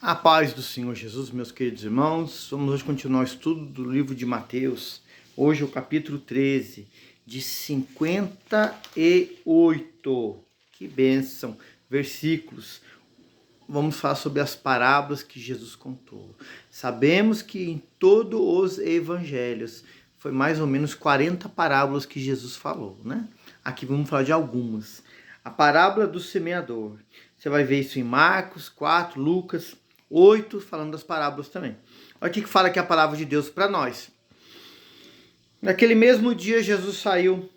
A paz do Senhor Jesus, meus queridos irmãos. Vamos hoje continuar o estudo do livro de Mateus. Hoje é o capítulo 13, de 58. Que bênção! Versículos. Vamos falar sobre as parábolas que Jesus contou. Sabemos que em todos os evangelhos foi mais ou menos 40 parábolas que Jesus falou, né? Aqui vamos falar de algumas. A parábola do semeador. Você vai ver isso em Marcos 4, Lucas 8, falando das parábolas também. Olha o que fala aqui a palavra de Deus para nós. Naquele mesmo dia, Jesus saiu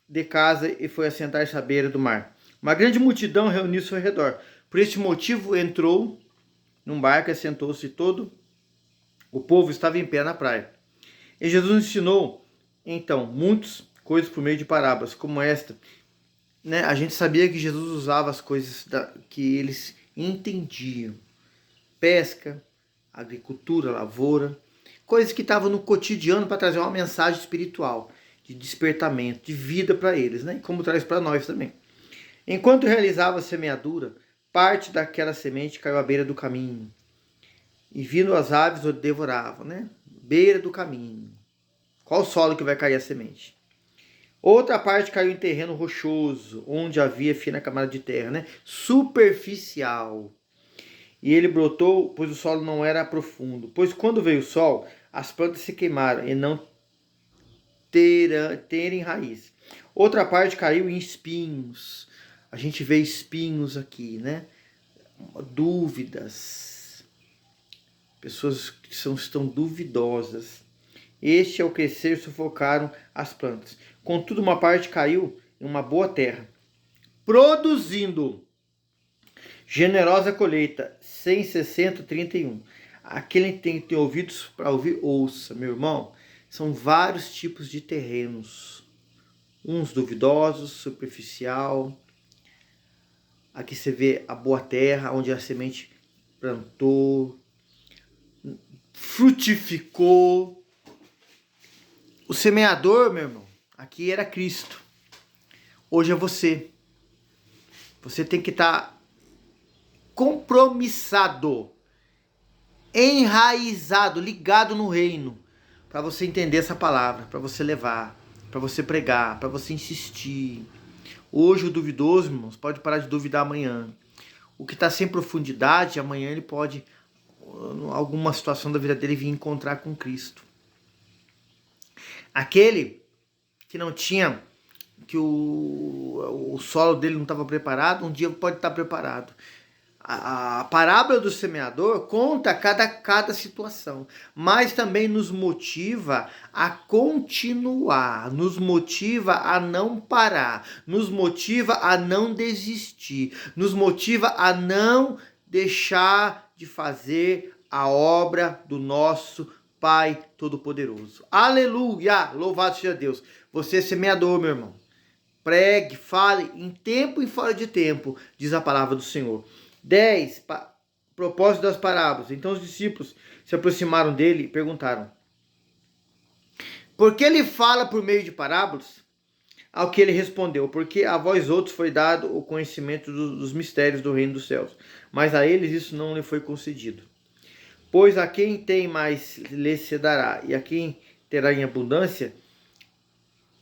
de casa e foi assentar-se à beira do mar. Uma grande multidão reuniu-se ao redor. Por este motivo, entrou num barco e assentou-se todo. O povo estava em pé na praia. E Jesus ensinou, então, muitas coisas por meio de parábolas, como esta. Né? A gente sabia que Jesus usava as coisas que eles entendiam. Pesca, agricultura, lavoura, coisas que estavam no cotidiano para trazer uma mensagem espiritual, de despertamento, de vida para eles, né? Como traz para nós também. Enquanto realizava a semeadura, parte daquela semente caiu à beira do caminho, e vindo as aves o devoravam, né? Beira do caminho. Qual solo que vai cair a semente? Outra parte caiu em terreno rochoso, onde havia fina camada de terra, né? Superficial. E ele brotou, pois o solo não era profundo. Pois quando veio o sol, as plantas se queimaram e não terem raiz. Outra parte caiu em espinhos. A gente vê espinhos aqui, né? Dúvidas. Pessoas que estão duvidosas. Este, ao crescer, sufocaram as plantas. Contudo, uma parte caiu em uma boa terra, produzindo generosa colheita, 100, 60, 31. Aquele que tem ouvidos para ouvir, ouça, meu irmão. São vários tipos de terrenos. Uns duvidosos, superficial. Aqui você vê a boa terra, onde a semente plantou, frutificou. O semeador, meu irmão, aqui era Cristo. Hoje é você. Você tem que estar compromissado, enraizado, ligado no reino, para você entender essa palavra, para você levar, para você pregar, para você insistir. Hoje o duvidoso, irmãos, pode parar de duvidar amanhã. O que está sem profundidade, amanhã ele pode, em alguma situação da vida dele, vir encontrar com Cristo. Aquele que não tinha, que o solo dele não estava preparado, um dia pode estar preparado. A parábola do semeador conta cada situação, mas também nos motiva a continuar, nos motiva a não parar, nos motiva a não desistir, nos motiva a não deixar de fazer a obra do nosso Pai Todo-Poderoso. Aleluia! Louvado seja Deus. Você é semeador, meu irmão. Pregue, fale em tempo e fora de tempo, diz a palavra do Senhor. 10. Propósito das parábolas. Então os discípulos se aproximaram dele e perguntaram: por que ele fala por meio de parábolas? Ao que ele respondeu: porque a vós outros foi dado o conhecimento dos mistérios do reino dos céus, mas a eles isso não lhe foi concedido. Pois a quem tem mais lhe se dará, e a quem terá em abundância,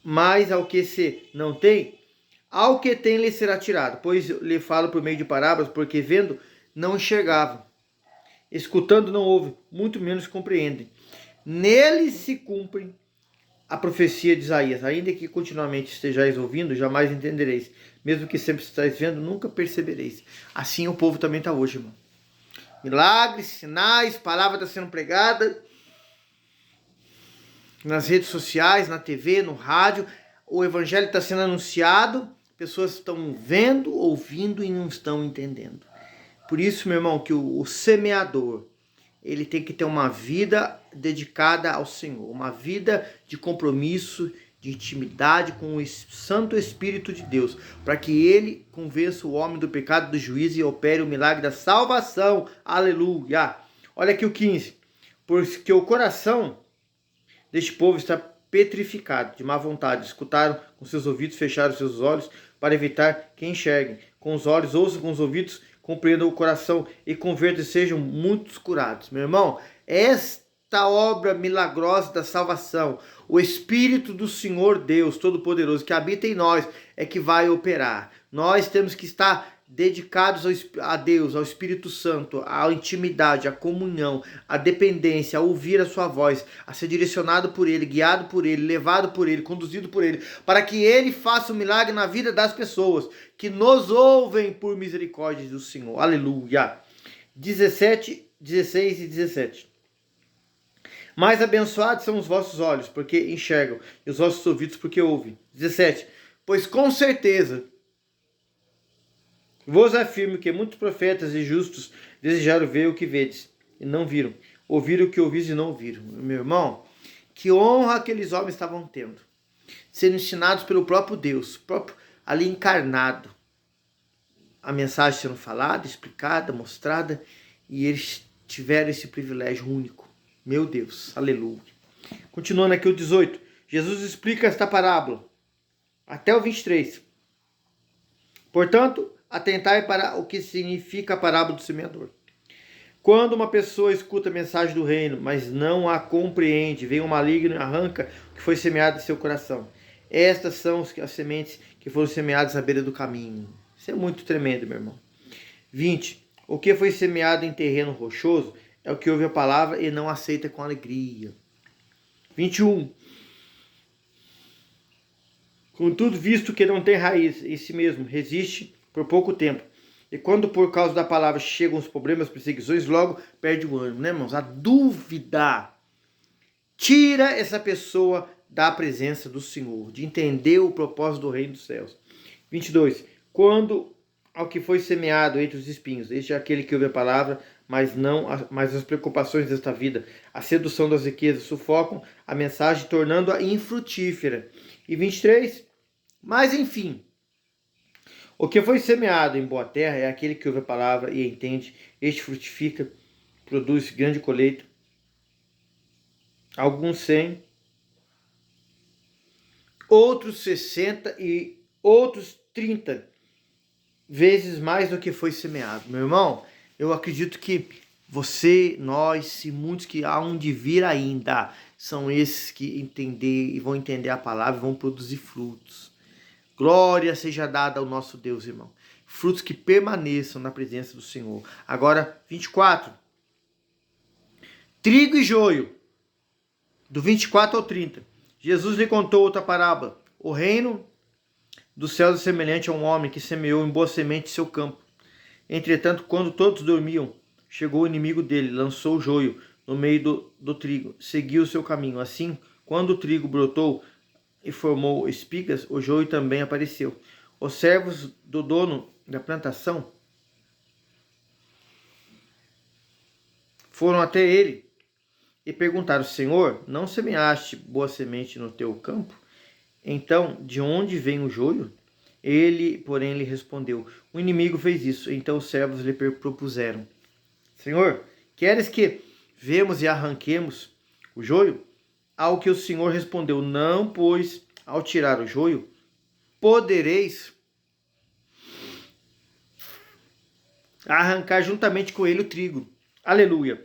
mas ao que se não tem, ao que tem lhe será tirado. Pois lhe falo por meio de parábolas, porque vendo não enxergavam, escutando não ouvem, muito menos compreendem. Nele se cumpre a profecia de Isaías: ainda que continuamente estejais ouvindo, jamais entendereis. Mesmo que sempre estáis vendo, nunca percebereis. Assim o povo também está hoje, irmão. Milagres, sinais, palavra está sendo pregada nas redes sociais, na TV, no rádio. O evangelho está sendo anunciado, pessoas estão vendo, ouvindo e não estão entendendo. Por isso, meu irmão, que o semeador, ele tem que ter uma vida dedicada ao Senhor, uma vida de compromisso, de intimidade com o Santo Espírito de Deus, para que ele convença o homem do pecado, do juízo e opere o milagre da salvação. Aleluia! Olha aqui o 15. Porque o coração deste povo está petrificado, de má vontade. Escutaram com seus ouvidos, fecharam seus olhos, para evitar que enxerguem. Com os olhos ouçam, com os ouvidos compreendam o coração e convertam e sejam muitos curados. Meu irmão, esta obra milagrosa da salvação, o Espírito do Senhor Deus Todo-Poderoso que habita em nós é que vai operar. Nós temos que estar dedicados a Deus, ao Espírito Santo, à intimidade, à comunhão, à dependência, a ouvir a sua voz, a ser direcionado por Ele, guiado por Ele, levado por Ele, conduzido por Ele, para que Ele faça um milagre na vida das pessoas que nos ouvem por misericórdia do Senhor. Aleluia. 16 e 17. Mais abençoados são os vossos olhos, porque enxergam, e os vossos ouvidos, porque ouvem. 17. Pois com certeza vos afirmo que muitos profetas e justos desejaram ver o que vedes, e não viram. Ouviram o que ouvis e não ouviram. Meu irmão, que honra aqueles homens estavam tendo. Sendo ensinados pelo próprio Deus, próprio ali encarnado. A mensagem sendo falada, explicada, mostrada, e eles tiveram esse privilégio único. Meu Deus, aleluia. Continuando aqui o 18. Jesus explica esta parábola. Até o 23. Portanto, atentai para o que significa a parábola do semeador. Quando uma pessoa escuta a mensagem do reino, mas não a compreende, vem um maligno e arranca o que foi semeado em seu coração. Estas são as sementes que foram semeadas na beira do caminho. Isso é muito tremendo, meu irmão. 20. O que foi semeado em terreno rochoso é o que ouve a palavra e não aceita com alegria. 21. Contudo, visto que não tem raiz em si mesmo, resiste por pouco tempo. E quando por causa da palavra chegam os problemas, perseguições, logo perde o ânimo, né, irmãos? A dúvida tira essa pessoa da presença do Senhor, de entender o propósito do reino dos céus. 22. Quando ao que foi semeado entre os espinhos, este é aquele que ouve a palavra, mas as preocupações desta vida, a sedução das riquezas sufocam a mensagem, tornando-a infrutífera. E 23. Mas enfim, o que foi semeado em boa terra é aquele que ouve a palavra e entende. Este frutifica, produz grande colheita. Alguns 100, outros 60 e outros 30 vezes mais do que foi semeado. Meu irmão, eu acredito que você, nós e muitos que há um de vir ainda são esses que vão entender a palavra e vão produzir frutos. Glória seja dada ao nosso Deus, irmão. Frutos que permaneçam na presença do Senhor. Agora, 24. Trigo e joio. Do 24 ao 30. Jesus lhe contou outra parábola. O reino dos céus é semelhante a um homem que semeou em boa semente seu campo. Entretanto, quando todos dormiam, chegou o inimigo dele, lançou o joio no meio do trigo, seguiu o seu caminho. Assim, quando o trigo brotou e formou espigas, o joio também apareceu. Os servos do dono da plantação foram até ele e perguntaram: Senhor, não semeaste boa semente no teu campo? Então, de onde vem o joio? Ele, porém, lhe respondeu: o inimigo fez isso. Então os servos lhe propuseram: Senhor, queres que vemos e arranquemos o joio? Ao que o Senhor respondeu: não, pois ao tirar o joio, podereis arrancar juntamente com ele o trigo. Aleluia.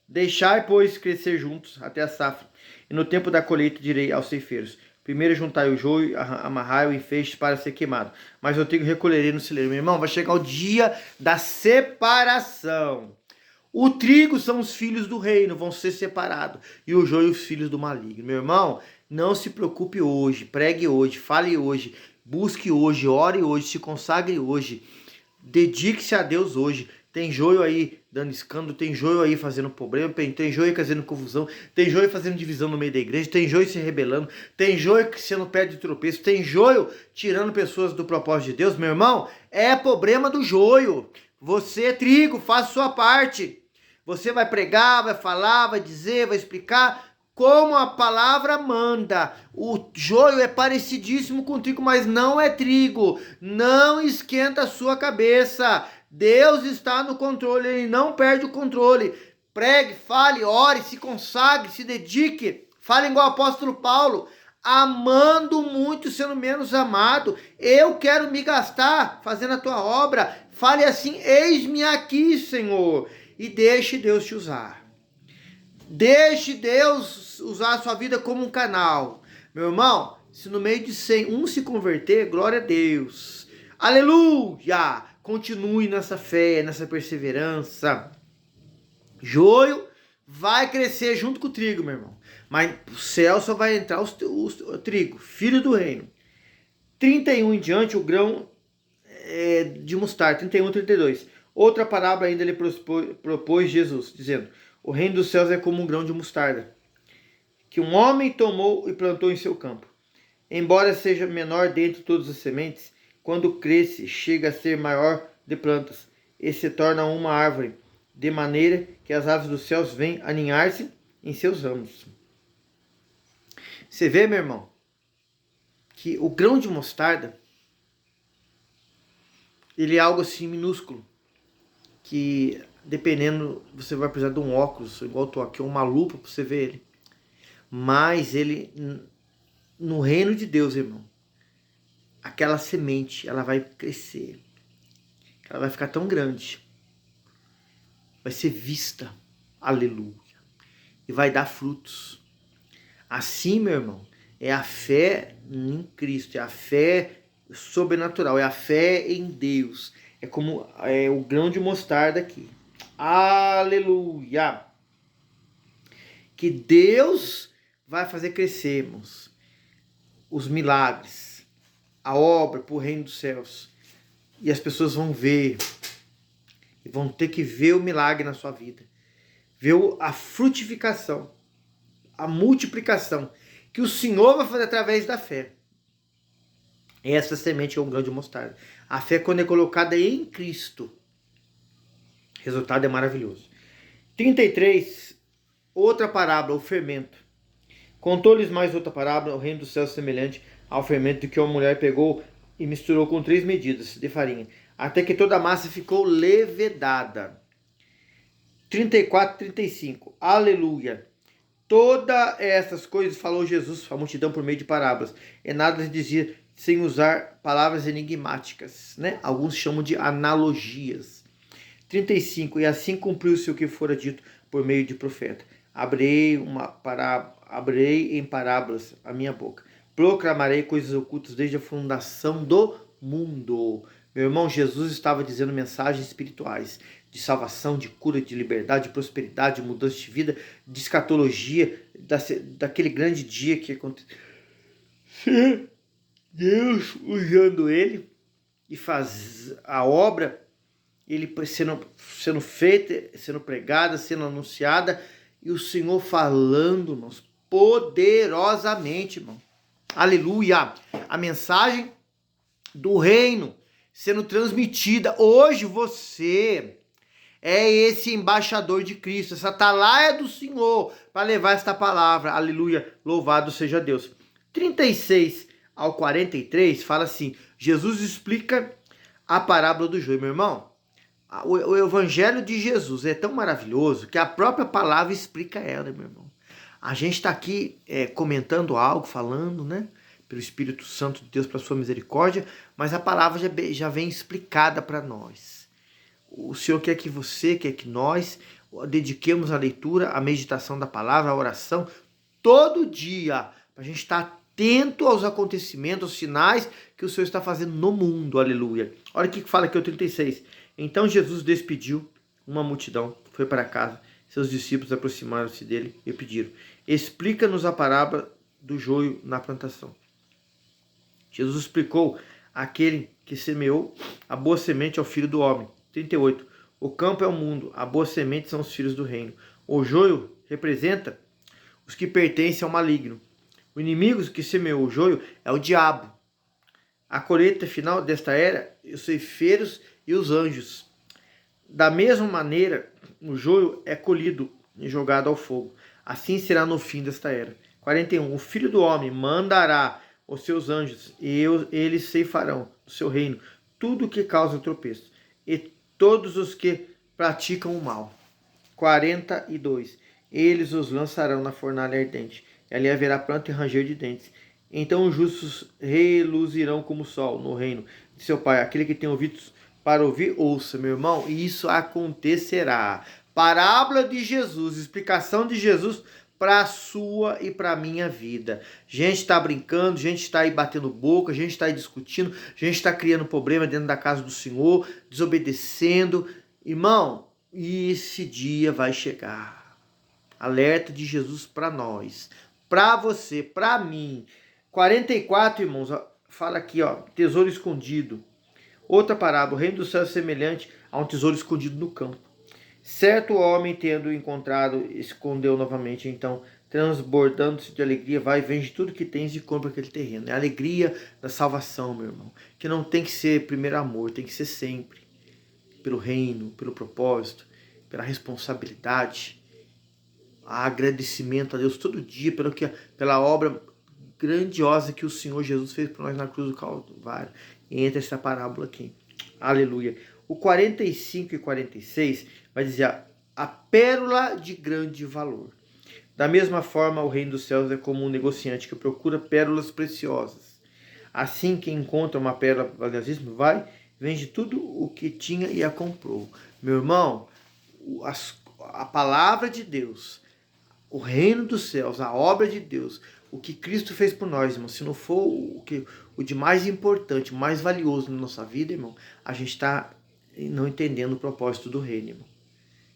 Deixai, pois, crescer juntos até a safra. E no tempo da colheita direi aos ceifeiros: primeiro juntai o joio, amarrai-o em feixes para ser queimado, mas o trigo recolherei no celeiro. Meu irmão, vai chegar o dia da separação. O trigo são os filhos do reino, vão ser separados. E o joio, os filhos do maligno. Meu irmão, não se preocupe hoje, pregue hoje, fale hoje, busque hoje, ore hoje, se consagre hoje. Dedique-se a Deus hoje. Tem joio aí dando escândalo, tem joio aí fazendo problema, tem joio fazendo confusão, tem joio fazendo divisão no meio da igreja, tem joio se rebelando, tem joio sendo pé de tropeço, tem joio tirando pessoas do propósito de Deus. Meu irmão, é problema do joio. Você, trigo, faça sua parte. Você vai pregar, vai falar, vai dizer, vai explicar como a palavra manda. O joio é parecidíssimo com trigo, mas não é trigo. Não esquenta a sua cabeça. Deus está no controle, Ele não perde o controle. Pregue, fale, ore, se consagre, se dedique. Fale igual o apóstolo Paulo: amando muito, sendo menos amado. Eu quero me gastar fazendo a tua obra. Fale assim: eis-me aqui, Senhor, e deixe Deus te usar. Deixe Deus usar a sua vida como um canal. Meu irmão, se no meio de 100 um se converter, glória a Deus. Aleluia! Continue nessa fé, nessa perseverança. Joio vai crescer junto com o trigo, meu irmão. Mas o céu só vai entrar o trigo, filho do reino. 31 em diante, o grão de mostarda. 31 e 32. Outra parábola ainda lhe propôs Jesus, dizendo: o reino dos céus é como um grão de mostarda, que um homem tomou e plantou em seu campo. Embora seja menor dentre todas as sementes, quando cresce, chega a ser maior de plantas, e se torna uma árvore, de maneira que as aves dos céus vêm aninhar-se em seus ramos. Você vê, meu irmão, que o grão de mostarda, ele é algo assim minúsculo, que dependendo, você vai precisar de um óculos, igual eu tô aqui, uma lupa para você ver ele. Mas ele, no reino de Deus, irmão, aquela semente, ela vai crescer. Ela vai ficar tão grande. Vai ser vista. Aleluia. E vai dar frutos. Assim, meu irmão, é a fé em Cristo, é a fé sobrenatural, é a fé em Deus. É como o grão de mostarda aqui. Aleluia! Que Deus vai fazer crescer, irmãos, os milagres, a obra para o reino dos céus. E as pessoas vão ver, e vão ter que ver o milagre na sua vida. Ver a frutificação, a multiplicação que o Senhor vai fazer através da fé. Essa semente é um grão de mostarda. A fé, quando é colocada em Cristo, o resultado é maravilhoso. 33, outra parábola, o fermento. Contou-lhes mais outra parábola: o reino dos céus é semelhante ao fermento que uma mulher pegou e misturou com 3 medidas de farinha, até que toda a massa ficou levedada. 34, 35. Aleluia. Todas essas coisas falou Jesus à multidão por meio de parábolas, e nada lhes dizia sem usar palavras enigmáticas, né? Alguns chamam de analogias. 35. E assim cumpriu-se o que fora dito por meio de profeta: abrirei em parábolas a minha boca, proclamarei coisas ocultas desde a fundação do mundo. Meu irmão, Jesus estava dizendo mensagens espirituais de salvação, de cura, de liberdade, de prosperidade, de mudança de vida, de escatologia, daquele grande dia que aconteceu. Deus usando ele e faz a obra, ele sendo feita, sendo pregada, sendo anunciada, e o Senhor falando, irmãos, poderosamente, irmão. Aleluia! A mensagem do reino sendo transmitida. Hoje você é esse embaixador de Cristo, essa atalaia do Senhor para levar esta palavra. Aleluia! Louvado seja Deus. 36 ao 43 fala assim: Jesus explica a parábola do joio. Meu irmão, o evangelho de Jesus é tão maravilhoso que a própria palavra explica ela, meu irmão. A gente está aqui comentando algo, falando, né? Pelo Espírito Santo de Deus, para sua misericórdia, mas a palavra já vem explicada para nós. O Senhor quer que nós dediquemos a leitura, a meditação da palavra, a oração, todo dia, para a gente estar atento aos acontecimentos, aos sinais que o Senhor está fazendo no mundo. Aleluia. Olha o que fala aqui o 36. Então Jesus despediu uma multidão, foi para casa. Seus discípulos aproximaram-se dele e pediram: explica-nos a parábola do joio na plantação. Jesus explicou: aquele que semeou a boa semente é o Filho do Homem. 38. O campo é o mundo, a boa semente são os filhos do reino. O joio representa os que pertencem ao maligno. O inimigo que semeou o joio é o diabo. A colheita final desta era, os ceifeiros e os anjos. Da mesma maneira, o joio é colhido e jogado ao fogo. Assim será no fim desta era. 41. O Filho do Homem mandará os seus anjos, e eles ceifarão do seu reino tudo o que causa tropeço, e todos os que praticam o mal. 42. Eles os lançarão na fornalha ardente, e ali haverá pranto e ranger de dentes. Então os justos reluzirão como o sol no reino de seu Pai. Aquele que tem ouvidos para ouvir, ouça, meu irmão, e isso acontecerá. Parábola de Jesus, explicação de Jesus para a sua e para a minha vida. Gente está brincando, gente está aí batendo boca, gente está aí discutindo, gente está criando problema dentro da casa do Senhor, desobedecendo. Irmão, e esse dia vai chegar. Alerta de Jesus para nós, para você, para mim. 44, irmãos, fala aqui, ó, tesouro escondido. Outra parábola, o reino do céu é semelhante a um tesouro escondido no campo. Certo homem, tendo encontrado, escondeu novamente, então, transbordando-se de alegria, vai e vende tudo que tens e compra aquele terreno. É a alegria da salvação, meu irmão, que não tem que ser primeiro amor, tem que ser sempre pelo reino, pelo propósito, pela responsabilidade, agradecimento a Deus todo dia pela obra grandiosa que o Senhor Jesus fez por nós na cruz do Calvário. E entra essa parábola aqui. Aleluia. O 45 e 46 vai dizer a pérola de grande valor. Da mesma forma, o reino dos céus é como um negociante que procura pérolas preciosas. Assim, quem encontra uma pérola valiosíssima, vai, vende tudo o que tinha e a comprou. Meu irmão, a palavra de Deus, o reino dos céus, a obra de Deus, o que Cristo fez por nós, irmão, se não for o de mais importante, mais valioso na nossa vida, irmão, a gente está não entendendo o propósito do reino, irmão.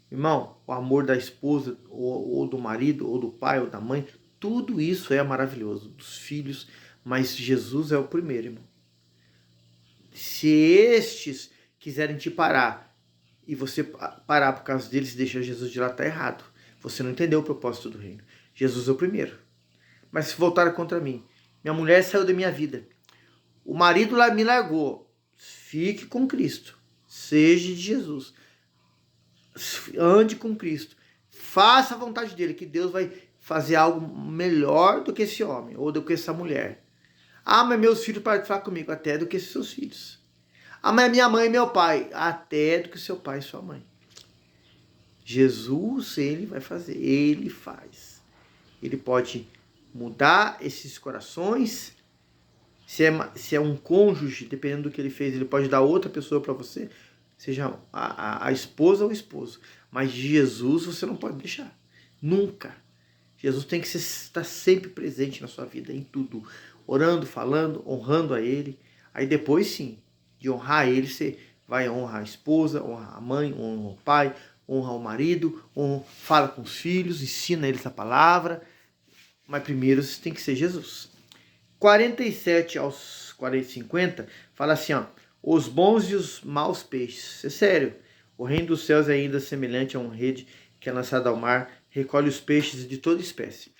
Irmão, o amor da esposa, ou do marido, ou do pai, ou da mãe, tudo isso é maravilhoso, dos filhos, mas Jesus é o primeiro, irmão. Se estes quiserem te parar, e você parar por causa deles e deixar Jesus de lá, está errado. Você não entendeu o propósito do reino. Jesus é o primeiro. Mas se voltaram contra mim, minha mulher saiu da minha vida, o marido lá me largou, fique com Cristo, seja de Jesus, ande com Cristo, faça a vontade dele, que Deus vai fazer algo melhor do que esse homem, ou do que essa mulher. Ah, mas meus filhos param de falar comigo, até do que seus filhos. Ah, mas minha mãe e meu pai, até do que seu pai e sua mãe. Jesus, ele vai fazer, ele faz. Ele pode mudar esses corações. Se é um cônjuge, dependendo do que ele fez, ele pode dar outra pessoa para você, seja a esposa ou o esposo. Mas Jesus você não pode deixar. Nunca. Jesus tem que estar sempre presente na sua vida, em tudo. Orando, falando, honrando a ele. Aí depois sim, de honrar ele, você vai honrar a esposa, honrar a mãe, honrar o pai, honrar o marido, fala com os filhos, ensina eles a palavra. Mas primeiro você tem que ser Jesus. 47 aos 50, fala assim, ó, os bons e os maus peixes. É sério, o reino dos céus é ainda semelhante a uma rede que é lançada ao mar, recolhe os peixes de toda espécie.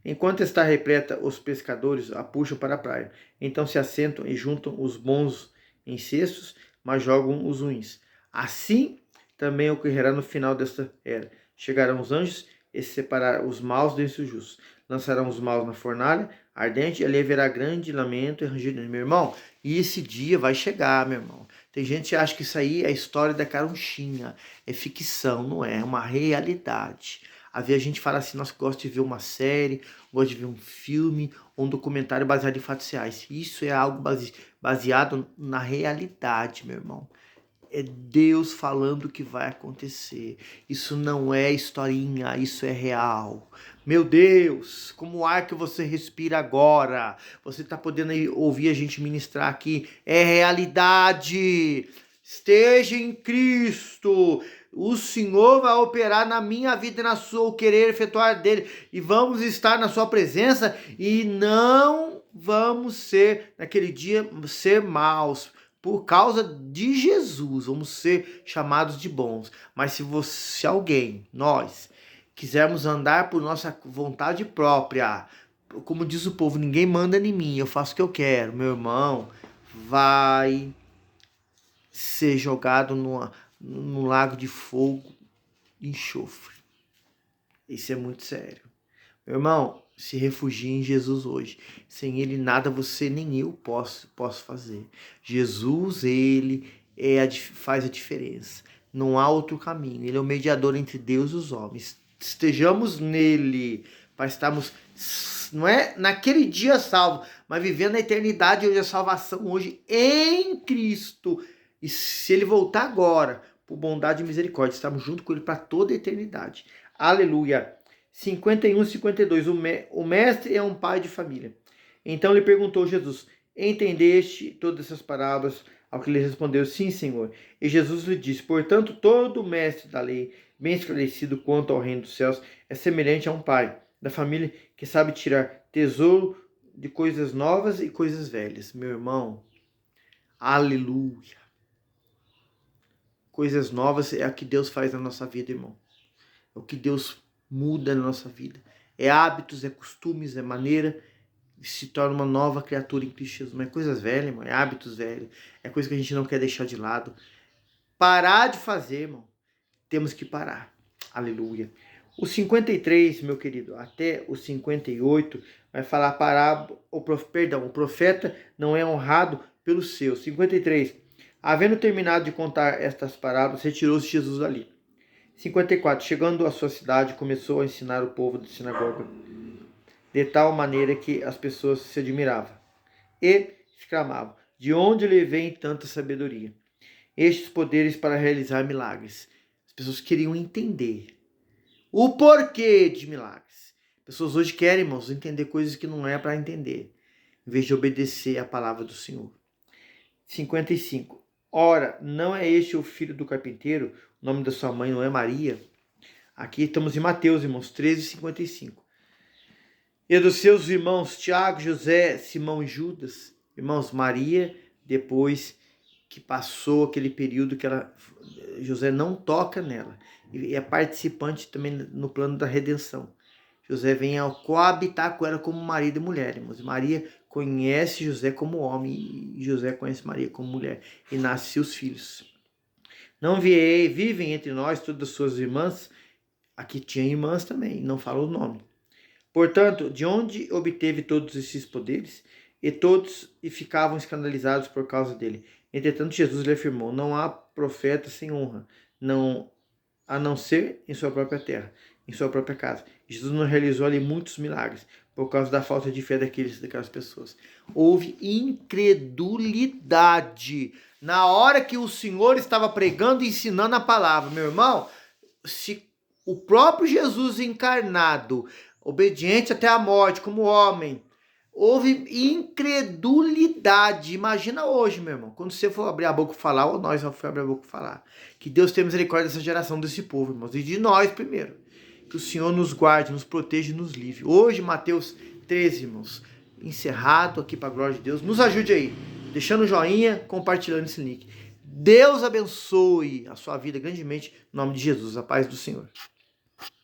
Enquanto está repleta, os pescadores a puxam para a praia. Então se assentam e juntam os bons em cestos, mas jogam os ruins. Assim também ocorrerá no final desta era. Chegarão os anjos e separarão os maus dentre os justos. Lançarão os maus na fornalha ardente, e ali haverá grande lamento e rangido. Meu irmão, e esse dia vai chegar, meu irmão. Tem gente que acha que isso aí é a história da carunchinha, é ficção, não é uma realidade. Às vezes a gente fala assim, nossa, gosta de ver uma série, gosta de ver um filme, ou um documentário baseado em fatos reais. Isso é algo baseado na realidade, meu irmão. É Deus falando o que vai acontecer. Isso não é historinha, isso é real. Meu Deus, como o ar que você respira agora, você está podendo ouvir a gente ministrar aqui, é realidade. Esteja em Cristo. O Senhor vai operar na minha vida e na sua, o querer efetuar dele. E vamos estar na sua presença e não vamos ser, naquele dia, ser maus. Por causa de Jesus, vamos ser chamados de bons. Mas se alguém, nós, quisermos andar por nossa vontade própria, como diz o povo, ninguém manda em mim, eu faço o que eu quero, meu irmão, vai ser jogado num lago de fogo e enxofre. Isso é muito sério. Meu irmão, se refugie em Jesus hoje. Sem ele nada você nem eu posso fazer. Jesus, ele faz a diferença. Não há outro caminho. Ele é o mediador entre Deus e os homens. Estejamos nele para estarmos, não é naquele dia salvo, mas vivendo a eternidade hoje, a salvação hoje em Cristo. E se ele voltar agora, por bondade e misericórdia, estamos junto com ele para toda a eternidade. Aleluia. 51, 52. O mestre é um pai de família. Então lhe perguntou Jesus: entendeste todas essas parábolas? Ao que ele respondeu: sim, Senhor. E Jesus lhe disse: portanto, todo mestre da lei, bem esclarecido quanto ao reino dos céus, é semelhante a um pai da família que sabe tirar tesouro de coisas novas e coisas velhas. Meu irmão, aleluia. Coisas novas é o que Deus faz na nossa vida, irmão. É o que Deus muda na nossa vida. É hábitos, é costumes, é maneira, se torna uma nova criatura em Cristo Jesus. Mas é coisas velhas, irmão, é hábitos velhos, é coisa que a gente não quer deixar de lado. Parar de fazer, irmão. Temos que parar. Aleluia. O 53, meu querido, até o 58, vai falar o profeta não é honrado pelos seus. 53. Havendo terminado de contar estas parábolas, retirou-se Jesus dali. 54. Chegando à sua cidade, começou a ensinar o povo da sinagoga, de tal maneira que as pessoas se admiravam e exclamavam: de onde lhe vem tanta sabedoria? Estes poderes para realizar milagres. As pessoas queriam entender o porquê de milagres. As pessoas hoje querem, irmãos, entender coisas que não é para entender, em vez de obedecer a palavra do Senhor. 55. Ora, não é este o filho do carpinteiro? O nome da sua mãe não é Maria? Aqui estamos em Mateus, irmãos, 13:55. E dos seus irmãos Tiago, José, Simão e Judas. Irmãos, Maria, depois que passou aquele período que José não toca nela. E é participante também no plano da redenção. José vem a coabitar com ela como marido e mulher, irmãos. Maria conhece José como homem e José conhece Maria como mulher. E nasce seus filhos. Não vivem entre nós todas as suas irmãs. Aqui tinha irmãs também, não fala o nome. Portanto, de onde obteve todos esses poderes? E todos ficavam escandalizados por causa dele. Entretanto, Jesus lhe afirmou: não há profeta sem honra, a não ser em sua própria terra, em sua própria casa. Jesus não realizou ali muitos milagres por causa da falta de fé daquelas pessoas. Houve incredulidade na hora que o Senhor estava pregando e ensinando a palavra. Meu irmão, se o próprio Jesus encarnado, obediente até a morte como homem, houve incredulidade. Imagina hoje, meu irmão, quando você for abrir a boca e falar, ou nós vamos abrir a boca e falar. Que Deus tenha misericórdia dessa geração, desse povo, irmãos, e de nós primeiro. Que o Senhor nos guarde, nos proteja e nos livre. Hoje, Mateus 13, irmãos, encerrado aqui para a glória de Deus. Nos ajude aí, deixando o joinha, compartilhando esse link. Deus abençoe a sua vida grandemente, em nome de Jesus, a paz do Senhor.